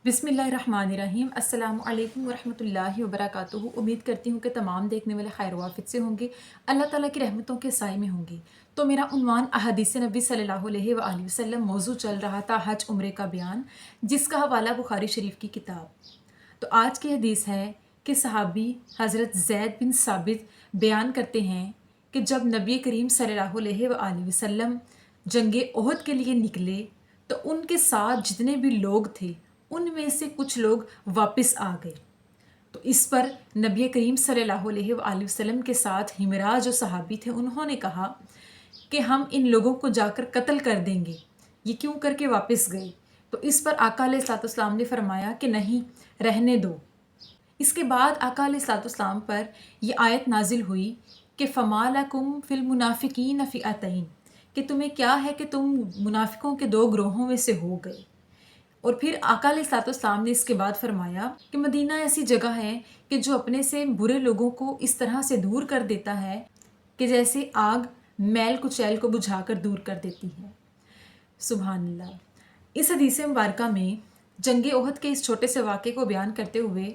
बिस्मिल्लाहिर्रहमानिर्रहीम। अस्सलामु अलैकुम वरहमतुल्लाहि वबरकातुहू। उम्मीद करती हूँ कि तमाम देखने वाले खैर वाफिद से होंगे, अल्लाह ताला की रहमतों के साए में होंगे। तो मेरा उन्वान अहादीस नबी सल्लल्लाहु अलैहि वसल्लम मौजू चल रहा था हज उम्रे का बयान, जिसका हवाला बुखारी शरीफ की किताब। तो आज की हदीस है कि सहाबी हज़रत ज़ैद बिन साबित बयान करते हैं कि जब नबी करीम सल्लल्लाहु अलैहि वसल्लम जंग ओहद के लिए निकले तो उनके साथ जितने भी लोग थे उनमें से कुछ लोग वापस आ गए। तो इस पर नबी करीम सल्लल्लाहु अलैहि वसल्लम के साथ हिमरा जो सहाबी थे उन्होंने कहा कि हम इन लोगों को जाकर कत्ल कर देंगे, ये क्यों करके वापस गए। तो इस पर आका अलैहिस्सलाम ने फरमाया कि नहीं, रहने दो। इसके बाद आका अलैहिस्सलाम पर यह आयत नाजिल हुई कि फ़मा लकुम फ़िल मुनाफ़िकीन फ़िअतैन, कि तुम्हें क्या है कि तुम मुनाफिकों के दो ग्रोहों में से हो गए। और फिर आका अलैहिस्सलाम ने इसके बाद फरमाया कि मदीना ऐसी जगह है कि जो अपने से बुरे लोगों को इस तरह से दूर कर देता है कि जैसे आग मैल कुचैल को बुझाकर दूर कर देती है। सुभान अल्लाह। इस हदीस मुबारका में जंग ओहद के इस छोटे से वाक़े को बयान करते हुए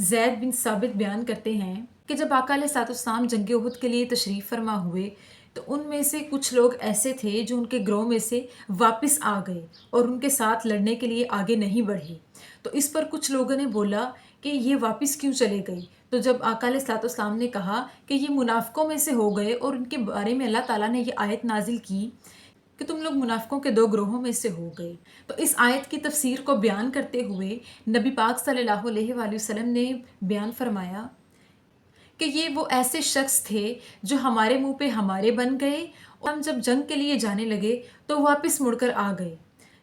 ज़ैद बिन साबित बयान करते हैं कि जब आका अलैहिस्सलाम जंग ओहद के लिए तशरीफ़ फरमा हुए तो उनमें से कुछ लोग ऐसे थे जो उनके ग्रोह में से वापस आ गए और उनके साथ लड़ने के लिए आगे नहीं बढ़े। तो इस पर कुछ लोगों ने बोला कि ये वापस क्यों चले गए। तो जब आका अलैहिस्सलाम ने कहा कि ये मुनाफिकों में से हो गए और उनके बारे में अल्लाह ताला ने ये आयत नाजिल की कि तुम लोग मुनाफिकों के दो ग्रोहों में से हो गए। तो इस आयत की तफसीर को बयान करते हुए नबी पाक सल्लल्लाहु अलैहि वसल्लम ने बयान फरमाया कि ये वो ऐसे शख्स थे जो हमारे मुंह पे हमारे बन गए और हम जब जंग के लिए जाने लगे तो वापस मुड़कर आ गए।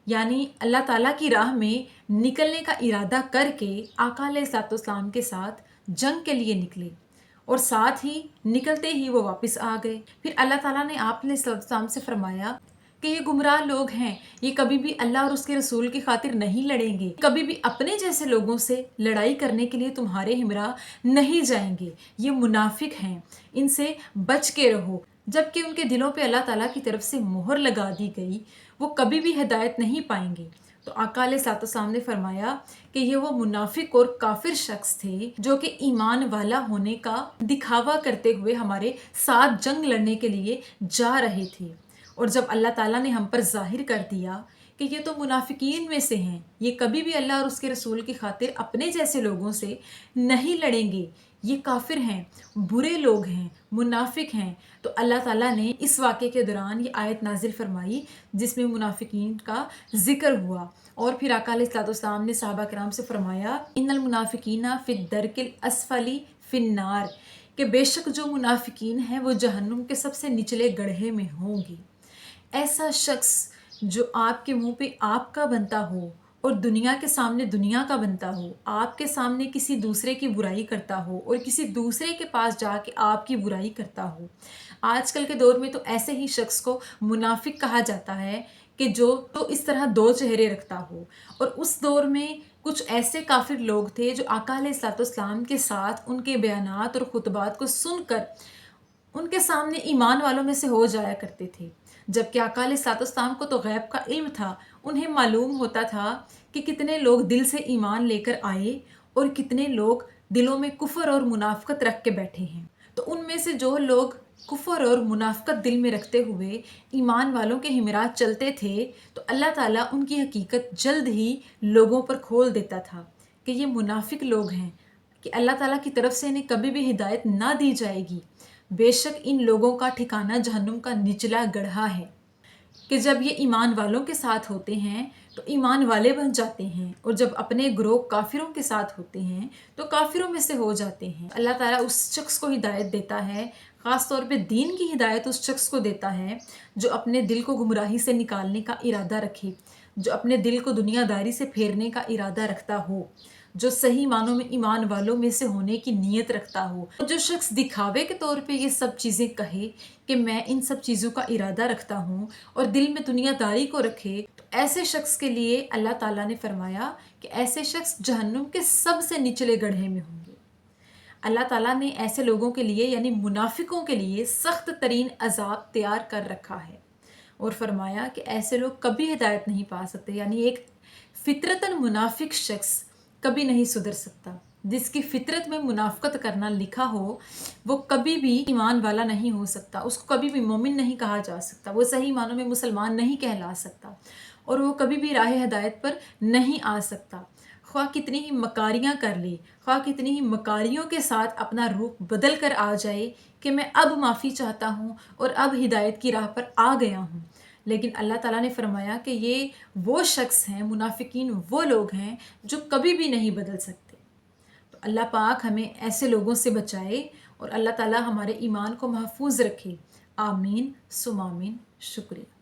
यानी अल्लाह ताला की राह में निकलने का इरादा करके आका अलैहिस्सलाम के साथ जंग के लिए निकले और साथ ही निकलते ही वो वापस आ गए। फिर अल्लाह ताला ने आप अलैहिस्सलाम से फरमाया कि ये गुमराह लोग हैं, ये कभी भी अल्लाह और उसके रसूल की खातिर नहीं लड़ेंगे, कभी भी अपने जैसे लोगों से लड़ाई करने के लिए तुम्हारे हमरा नहीं जाएंगे, ये मुनाफिक हैं, इनसे बच के रहो। जबकि उनके दिलों पे अल्लाह ताला की तरफ से मोहर लगा दी गई, वो कभी भी हिदायत नहीं पाएंगे। तो आका अलैहिस्सलाम ने फरमाया कि ये वो मुनाफिक और काफिर शख्स थे जो कि ईमान वाला होने का दिखावा करते हुए हमारे साथ जंग लड़ने के लिए जा रहे थे। और जब अल्लाह ताला ने हम पर ज़ाहिर कर दिया कि ये तो मुनाफिकीन में से हैं, ये कभी भी अल्लाह और उसके रसूल की खातिर अपने जैसे लोगों से नहीं लड़ेंगे, ये काफिर हैं, बुरे लोग हैं, मुनाफिक हैं। तो अल्लाह ताला ने इस वाक़े के दौरान ये आयत नाजिल फरमाई जिसमें मुनाफिकीन का ज़िक्र हुआ। और फिर आका अलैहिस्सलाम ने सहाबा किराम से फरमाया इन्नल मुनाफिकीना फिद दरकिल अस्फली फिन्नार, कि बेशक जो मुनाफिकीन हैं वो जहन्नुम के सबसे निचले गड्ढे में होंगे। ऐसा शख्स जो आपके मुंह पे आपका बनता हो और दुनिया के सामने दुनिया का बनता हो, आपके सामने किसी दूसरे की बुराई करता हो और किसी दूसरे के पास जाके आपकी बुराई करता हो। आजकल के दौर में तो ऐसे ही शख्स को मुनाफिक कहा जाता है कि जो तो इस तरह दो चेहरे रखता हो। और उस दौर में कुछ ऐसे काफिर लोग थे जो आका अलैहिस्सलाम के साथ उनके बयानात और खुतबात को सुनकर उनके सामने ईमान वालों में से हो जाया करते थे। जबकि आका अलैहिस्सलाम को तो गैब का इल्म था, उन्हें मालूम होता था कि कितने लोग दिल से ईमान लेकर आए और कितने लोग दिलों में कुफर और मुनाफिकत रख के बैठे हैं। तो उनमें से जो लोग कुफर और मुनाफिकत दिल में रखते हुए ईमान वालों के हिमरात चलते थे, तो अल्लाह ताला उनकी हकीकत जल्द ही लोगों पर खोल देता था कि ये मुनाफिक लोग हैं, कि अल्लाह ताला की तरफ से इन्हें कभी भी हिदायत ना दी जाएगी। बेशक इन लोगों का ठिकाना जहन्नुम का निचला गड्ढा है, कि जब ये ईमान वालों के साथ होते हैं तो ईमान वाले बन जाते हैं और जब अपने ग्रोह काफिरों के साथ होते हैं तो काफिरों में से हो जाते हैं। अल्लाह ताला उस शख्स को हिदायत देता है, ख़ास तौर पे दीन की हिदायत उस शख्स को देता है जो अपने दिल को गुमराही से निकालने का इरादा रखे, जो अपने दिल को दुनियादारी से फेरने का इरादा रखता हो, जो सही मानों में ईमान वालों में से होने की नीयत रखता हो। जो शख्स दिखावे के तौर पे ये सब चीज़ें कहे कि मैं इन सब चीज़ों का इरादा रखता हूँ और दिल में दुनियादारी को रखे, तो ऐसे शख्स के लिए अल्लाह ताला ने फरमाया कि ऐसे शख्स जहन्नुम के सबसे निचले गड्ढे में होंगे। अल्लाह ताला ने ऐसे लोगों के लिए यानी मुनाफिकों के लिए सख्त तरीन अजाब तैयार कर रखा है और फरमाया कि ऐसे लोग कभी हिदायत नहीं पा सकते। यानी एक फितरतन मुनाफिक शख्स कभी नहीं सुधर सकता। जिसकी फितरत में मुनाफ़क़त करना लिखा हो वो कभी भी ईमान वाला नहीं हो सकता, उसको कभी भी मोमिन नहीं कहा जा सकता, वो सही मानों में मुसलमान नहीं कहला सकता और वो कभी भी राह हिदायत पर नहीं आ सकता। ख्वाह कितनी ही मकारियाँ कर ले, ख्वाह कितनी ही मकारियों के साथ अपना रूप बदल कर आ जाए कि मैं अब माफ़ी चाहता हूँ और अब हिदायत की राह पर आ गया हूँ, लेकिन अल्लाह ताला ने फरमाया कि ये वो शख्स हैं, मुनाफिकीन वो लोग हैं जो कभी भी नहीं बदल सकते। तो अल्लाह पाक हमें ऐसे लोगों से बचाए और अल्लाह ताला हमारे ईमान को महफूज रखे। आमीन सुम आमीन। शुक्रिया।